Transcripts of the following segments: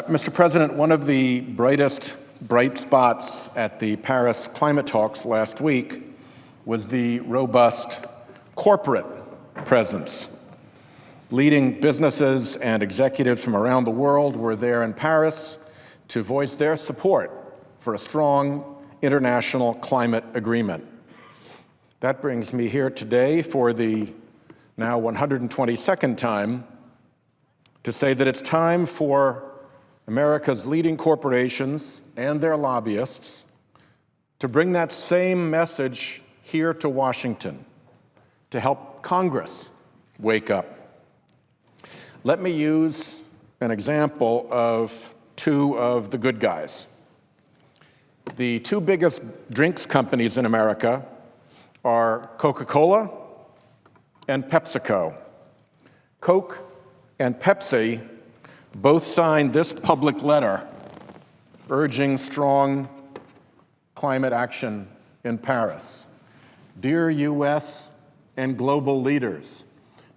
Mr. President, one of the brightest bright spots at the Paris climate talks last week was the robust corporate presence. Leading businesses and executives from around the world were there in Paris to voice their support for a strong international climate agreement. That brings me here today for the now 122nd time to say that it's time for America's leading corporations and their lobbyists to bring that same message here to Washington to help Congress wake up. Let me use an example of two of the good guys. The two biggest drinks companies in America are Coca-Cola and PepsiCo. Coke and Pepsi both signed this public letter urging strong climate action in Paris. Dear U.S. and global leaders,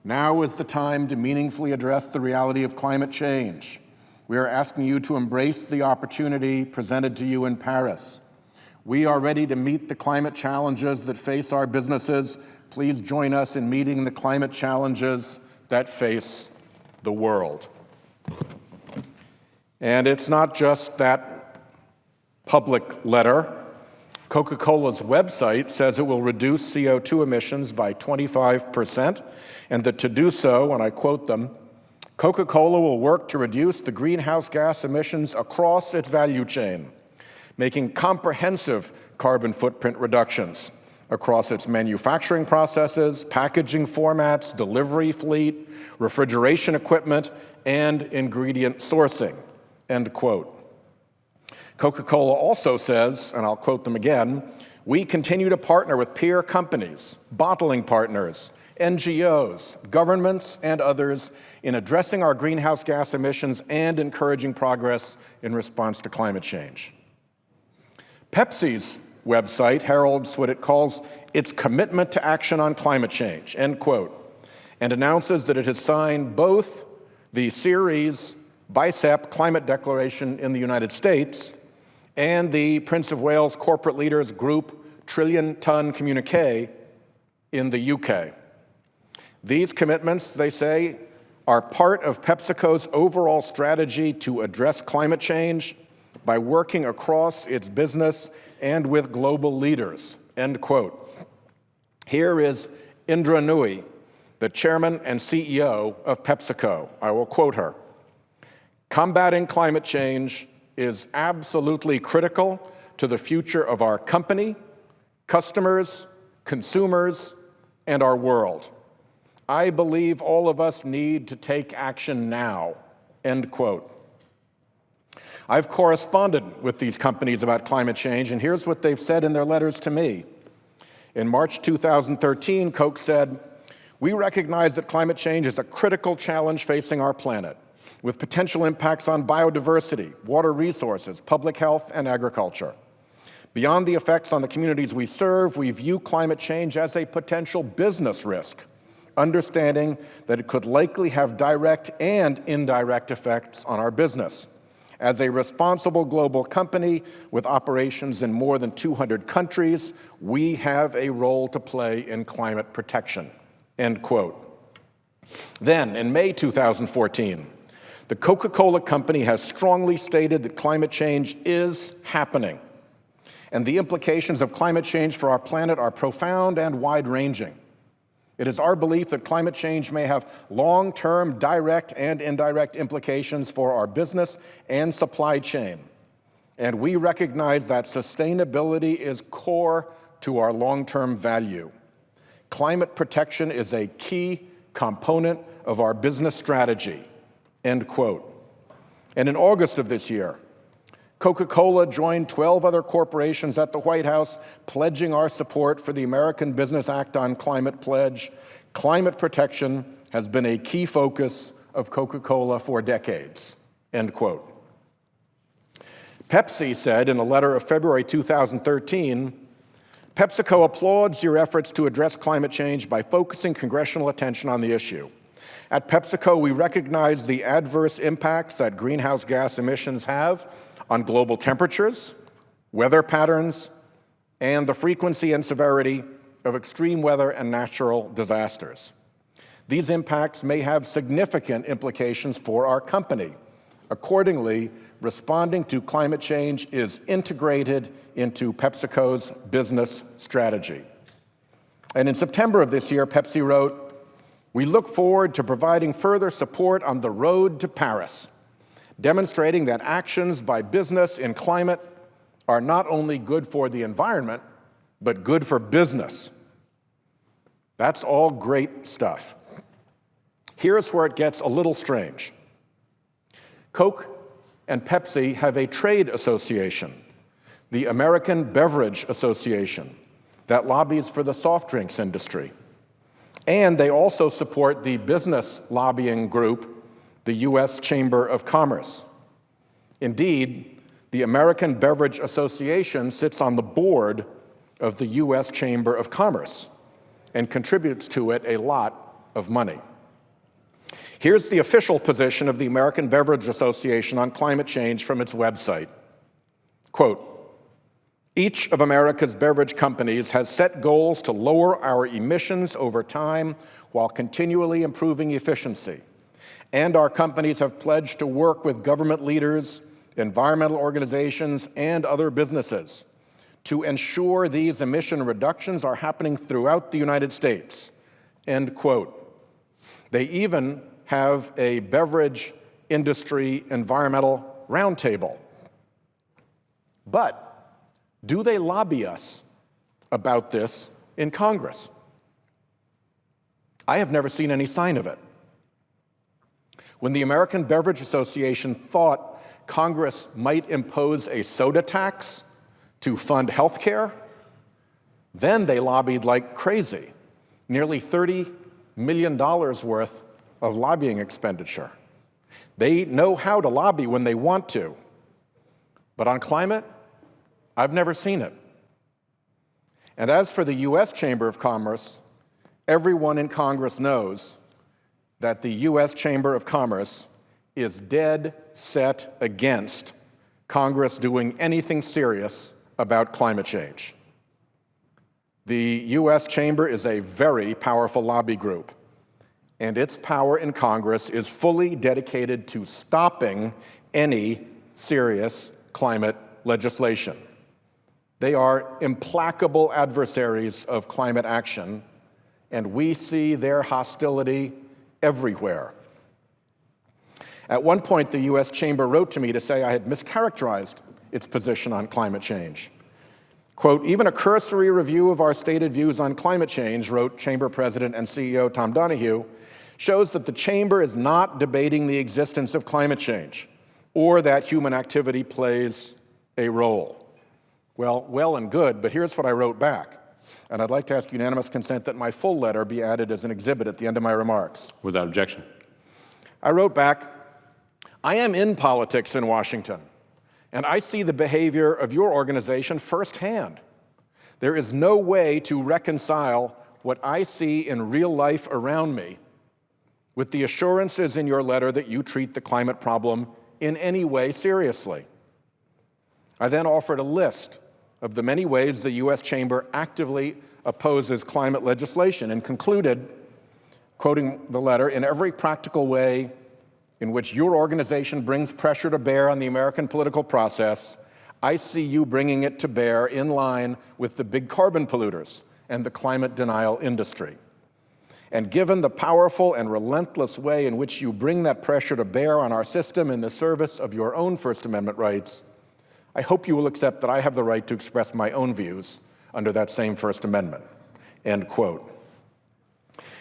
now is the time to meaningfully address the reality of climate change. We are asking you to embrace the opportunity presented to you in Paris. We are ready to meet the climate challenges that face our businesses. Please join us in meeting the climate challenges that face the world. And it's not just that public letter. Coca-Cola's website says it will reduce CO2 emissions by 25%, and that to do so, and I quote them, Coca-Cola will work to reduce the greenhouse gas emissions across its value chain, making comprehensive carbon footprint reductions across its manufacturing processes, packaging formats, delivery fleet, refrigeration equipment, and ingredient sourcing, end quote. Coca-Cola also says, and I'll quote them again, we continue to partner with peer companies, bottling partners, NGOs, governments, and others in addressing our greenhouse gas emissions and encouraging progress in response to climate change. Pepsi's website heralds what it calls its commitment to action on climate change, end quote, and announces that it has signed both the Ceres BICEP climate declaration in the United States and the Prince of Wales Corporate Leaders Group trillion-ton communique in the UK. These commitments, they say, are part of PepsiCo's overall strategy to address climate change by working across its business and with global leaders, end quote. Here is Indra Nooyi, the chairman and CEO of PepsiCo. I will quote her. Combating climate change is absolutely critical to the future of our company, customers, consumers, and our world. I believe all of us need to take action now, end quote. I've corresponded with these companies about climate change, and here's what they've said in their letters to me. In March 2013, Coke said, we recognize that climate change is a critical challenge facing our planet, with potential impacts on biodiversity, water resources, public health, and agriculture. Beyond the effects on the communities we serve, we view climate change as a potential business risk, understanding that it could likely have direct and indirect effects on our business. As a responsible global company with operations in more than 200 countries, we have a role to play in climate protection, end quote. Then, in May 2014, the Coca-Cola Company has strongly stated that climate change is happening, and the implications of climate change for our planet are profound and wide-ranging. It is our belief that climate change may have long-term direct and indirect implications for our business and supply chain, and we recognize that sustainability is core to our long-term value. Climate protection is a key component of our business strategy, end quote. And in August of this year, Coca-Cola joined 12 other corporations at the White House pledging our support for the American Business Act on Climate Pledge. Climate protection has been a key focus of Coca-Cola for decades, end quote. Pepsi said in a letter of February 2013, PepsiCo applauds your efforts to address climate change by focusing congressional attention on the issue. At PepsiCo, we recognize the adverse impacts that greenhouse gas emissions have on global temperatures, weather patterns, and the frequency and severity of extreme weather and natural disasters. These impacts may have significant implications for our company. Accordingly, responding to climate change is integrated into PepsiCo's business strategy. And in September of this year, Pepsi wrote, "We look forward to providing further support on the road to Paris, demonstrating that actions by business in climate are not only good for the environment, but good for business." That's all great stuff. Here's where it gets a little strange. Coke and Pepsi have a trade association, the American Beverage Association, that lobbies for the soft drinks industry. And they also support the business lobbying group, the U.S. Chamber of Commerce. Indeed, the American Beverage Association sits on the board of the U.S. Chamber of Commerce and contributes to it a lot of money. Here's the official position of the American Beverage Association on climate change from its website. Quote, "Each of America's beverage companies has set goals to lower our emissions over time while continually improving efficiency. And our companies have pledged to work with government leaders, environmental organizations, and other businesses to ensure these emission reductions are happening throughout the United States." End quote. They even have a beverage industry environmental roundtable. But do they lobby us about this in Congress? I have never seen any sign of it. When the American Beverage Association thought Congress might impose a soda tax to fund health care, then they lobbied like crazy, nearly $30 million worth of lobbying expenditure. They know how to lobby when they want to. But on climate, I've never seen it. And as for the U.S. Chamber of Commerce, everyone in Congress knows that the U.S. Chamber of Commerce is dead set against Congress doing anything serious about climate change. The U.S. Chamber is a very powerful lobby group, and its power in Congress is fully dedicated to stopping any serious climate legislation. They are implacable adversaries of climate action, and we see their hostility everywhere. At one point, the U.S. Chamber wrote to me to say I had mischaracterized its position on climate change. Quote, "Even a cursory review of our stated views on climate change," wrote Chamber President and CEO Tom Donahue, "shows that the Chamber is not debating the existence of climate change or that human activity plays a role." Well and good, but here's what I wrote back. And I'd like to ask unanimous consent that my full letter be added as an exhibit at the end of my remarks. Without objection. I wrote back, "I am in politics in Washington, and I see the behavior of your organization firsthand. There is no way to reconcile what I see in real life around me with the assurances in your letter that you treat the climate problem in any way seriously." I then offered a list of the many ways the U.S. Chamber actively opposes climate legislation and concluded, quoting the letter, "In every practical way in which your organization brings pressure to bear on the American political process, I see you bringing it to bear in line with the big carbon polluters and the climate denial industry. And given the powerful and relentless way in which you bring that pressure to bear on our system in the service of your own First Amendment rights, I hope you will accept that I have the right to express my own views under that same First Amendment." End quote.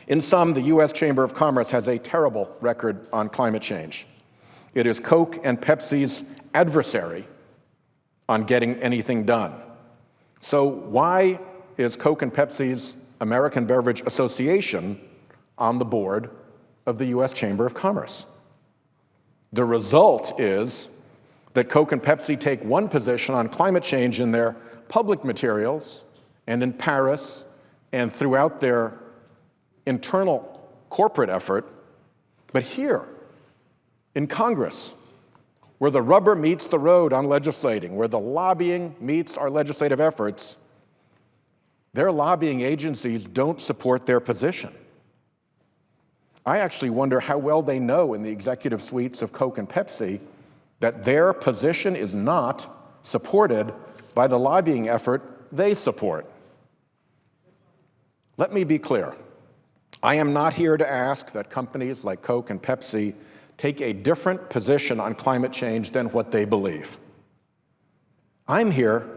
In sum, the U.S. Chamber of Commerce has a terrible record on climate change. It is Coke and Pepsi's adversary on getting anything done. So why is Coke and Pepsi's American Beverage Association on the board of the U.S. Chamber of Commerce? The result is that Coke and Pepsi take one position on climate change in their public materials and in Paris and throughout their internal corporate effort, But here, in Congress, where the rubber meets the road on legislating, where the lobbying meets our legislative efforts, their lobbying agencies don't support their position. I actually wonder how well they know in the executive suites of Coke and Pepsi that their position is not supported by the lobbying effort they support. Let me be clear. I am not here to ask that companies like Coke and Pepsi take a different position on climate change than what they believe. I'm here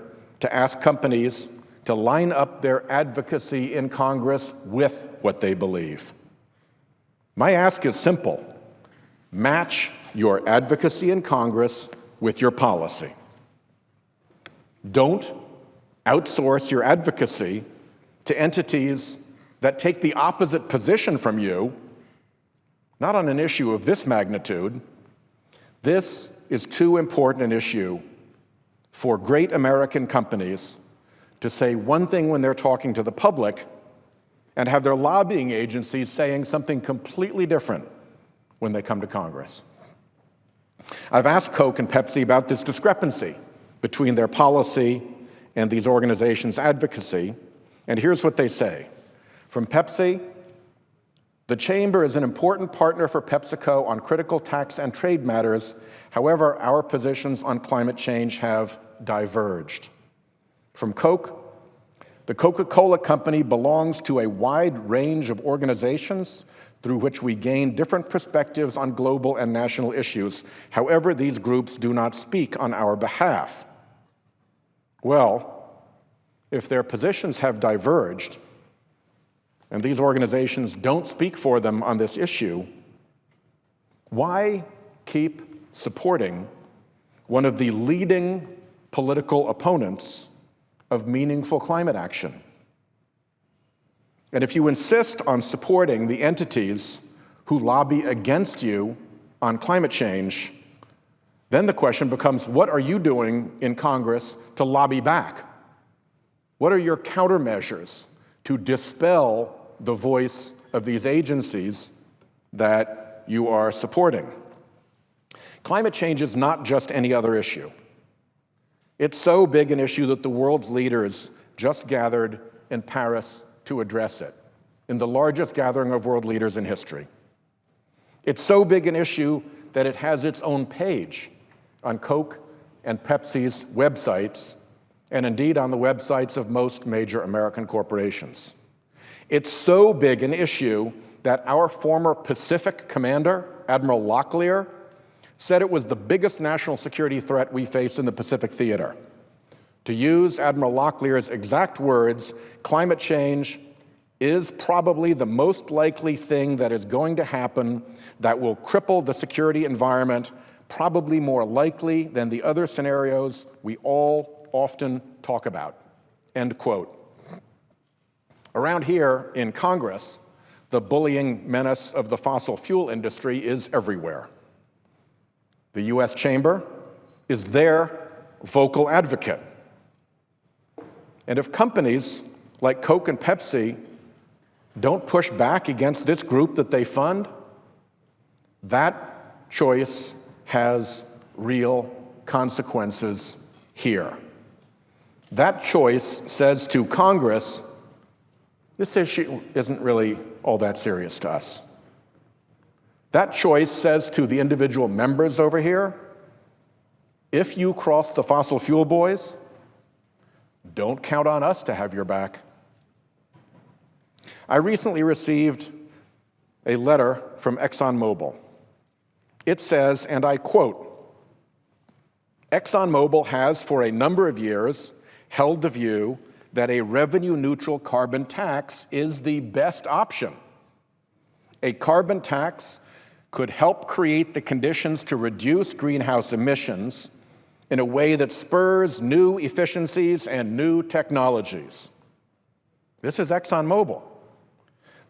to ask companies to line up their advocacy in Congress with what they believe. My ask is simple. Match your advocacy in Congress with your policy. Don't outsource your advocacy to entities that take the opposite position from you, not on an issue of this magnitude. This is too important an issue for great American companies to say one thing when they're talking to the public and have their lobbying agencies saying something completely different when they come to Congress. I've asked Coke and Pepsi about this discrepancy between their policy and these organizations' advocacy, and here's what they say. From Pepsi, the Chamber is an important partner for PepsiCo on critical tax and trade matters. However, our positions on climate change have diverged. From Coke, the Coca-Cola Company belongs to a wide range of organizations through which we gain different perspectives on global and national issues. However, these groups do not speak on our behalf. Well, if their positions have diverged, and these organizations don't speak for them on this issue, why keep supporting one of the leading political opponents of meaningful climate action? And if you insist on supporting the entities who lobby against you on climate change, then the question becomes, what are you doing in Congress to lobby back? What are your countermeasures to dispel the voice of these agencies that you are supporting? Climate change is not just any other issue. It's so big an issue that the world's leaders just gathered in Paris to address it, in the largest gathering of world leaders in history. It's so big an issue that it has its own page on Coke and Pepsi's websites, and indeed on the websites of most major American corporations. It's so big an issue that our former Pacific commander, Admiral Locklear, said it was the biggest national security threat we face in the Pacific theater. To use Admiral Locklear's exact words, climate change is probably the most likely thing that is going to happen that will cripple the security environment, probably more likely than the other scenarios we all often talk about. End quote. Around here in Congress, the bullying menace of the fossil fuel industry is everywhere. The U.S. Chamber is their vocal advocate. And if companies like Coke and Pepsi don't push back against this group that they fund, that choice has real consequences here. That choice says to Congress, this issue isn't really all that serious to us. That choice says to the individual members over here, if you cross the fossil fuel boys, don't count on us to have your back. I recently received a letter from ExxonMobil. It says, and I quote, ExxonMobil has for a number of years held the view that a revenue-neutral carbon tax is the best option. A carbon tax could help create the conditions to reduce greenhouse emissions in a way that spurs new efficiencies and new technologies. This is ExxonMobil.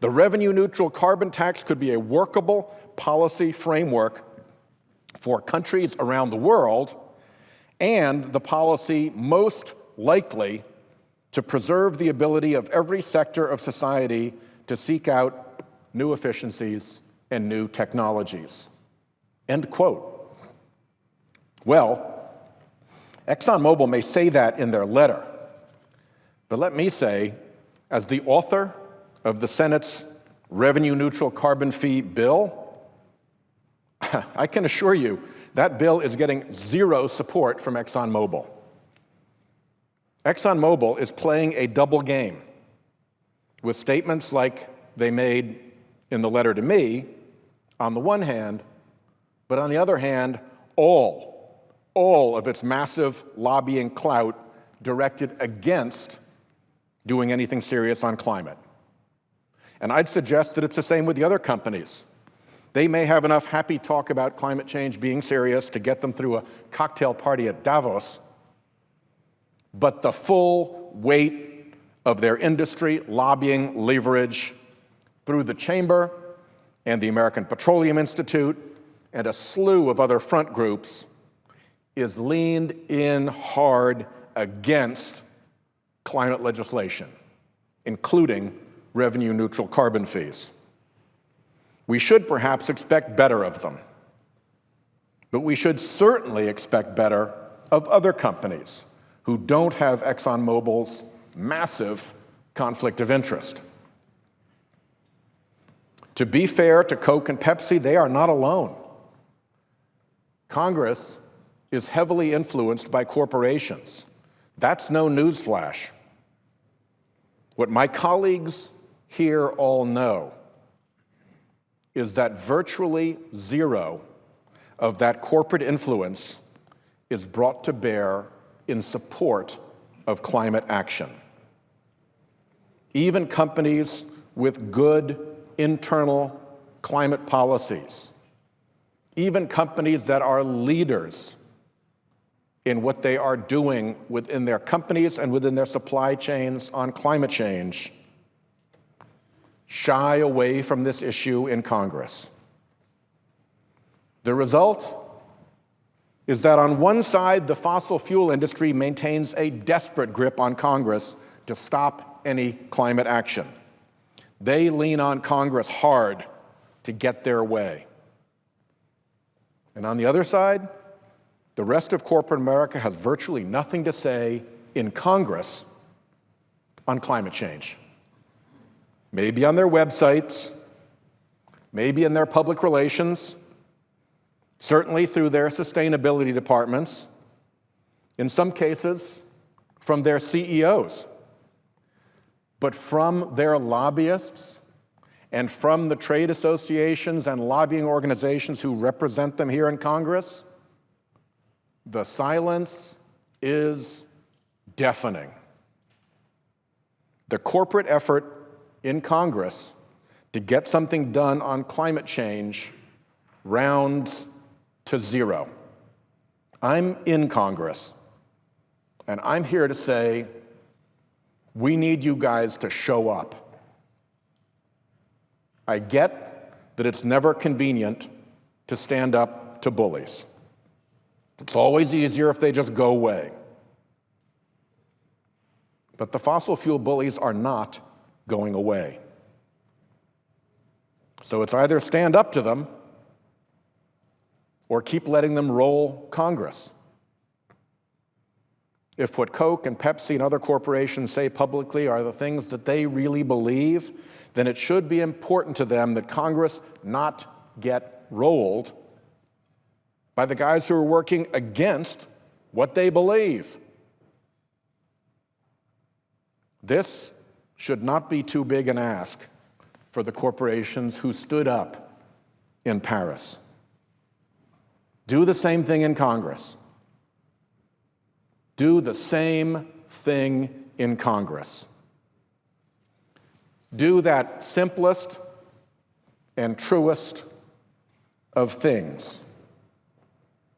The revenue-neutral carbon tax could be a workable policy framework for countries around the world and the policy most likely to preserve the ability of every sector of society to seek out new efficiencies and new technologies. End quote. Well, ExxonMobil may say that in their letter, but let me say, as the author of the Senate's revenue-neutral carbon fee bill, I can assure you that bill is getting zero support from ExxonMobil. ExxonMobil is playing a double game with statements like they made in the letter to me, on the one hand, but on the other hand, all of its massive lobbying clout directed against doing anything serious on climate. And I'd suggest that it's the same with the other companies. They may have enough happy talk about climate change being serious to get them through a cocktail party at Davos, but the full weight of their industry lobbying leverage through the Chamber and the American Petroleum Institute and a slew of other front groups is leaned in hard against climate legislation, including revenue-neutral carbon fees. We should perhaps expect better of them, but we should certainly expect better of other companies who don't have ExxonMobil's massive conflict of interest. To be fair to Coke and Pepsi, they are not alone. Congress is heavily influenced by corporations. That's no newsflash. What my colleagues here all know is that virtually zero of that corporate influence is brought to bear in support of climate action. Even companies with good internal climate policies, even companies that are leaders in what they are doing within their companies and within their supply chains on climate change, shy away from this issue in Congress. The result is that on one side, the fossil fuel industry maintains a desperate grip on Congress to stop any climate action. They lean on Congress hard to get their way. And on the other side, the rest of corporate America has virtually nothing to say in Congress on climate change. Maybe on their websites, maybe in their public relations, certainly through their sustainability departments, in some cases from their CEOs, but from their lobbyists and from the trade associations and lobbying organizations who represent them here in Congress, the silence is deafening. The corporate effort in Congress to get something done on climate change rounds to zero. I'm in Congress, and I'm here to say, we need you guys to show up. I get that it's never convenient to stand up to bullies. It's always easier if they just go away. But the fossil fuel bullies are not going away. So it's either stand up to them or keep letting them roll Congress. If what Coke and Pepsi and other corporations say publicly are the things that they really believe, then it should be important to them that Congress not get rolled by the guys who are working against what they believe. This should not be too big an ask for the corporations who stood up in Paris. Do the same thing in Congress. Do the same thing in Congress. Do that simplest and truest of things.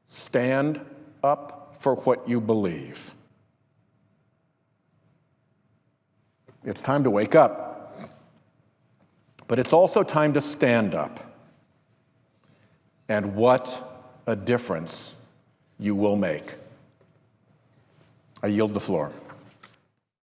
Stand up for what you believe. It's time to wake up, but it's also time to stand up. And what a difference you will make. I yield the floor.